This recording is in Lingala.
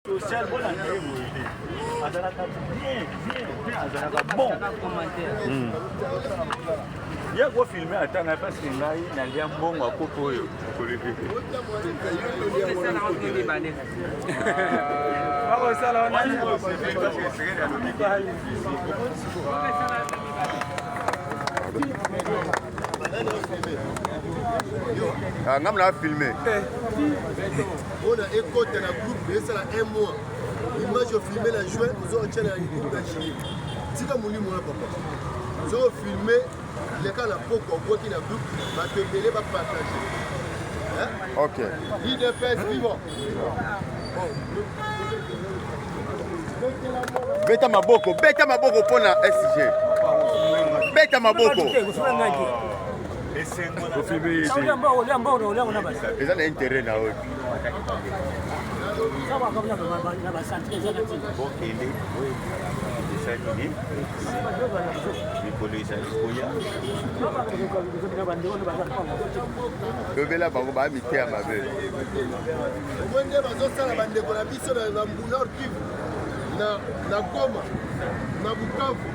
social bon bon il y a quoi filmer à temps parce que là il y a un bon à coco Ah, on a filmé. On a écouté dans le groupe, et c'est là un mois. L'image au filmé, la joie, nous avons tenu un groupe d'Achille. Si comme on dit, mon papa, nous avons filmé, les cas n'a pas compris qu'il y a un groupe, mais que les va partager. Ok. IDPS vivant. Beta Maboko pour la SG. Beta Maboko. Ils ont intérêt là haut. Bebela bango ba mité à ma belle. Omwende bazosala bandeko na biso na Nord Kivu, na Goma, na Bukavu.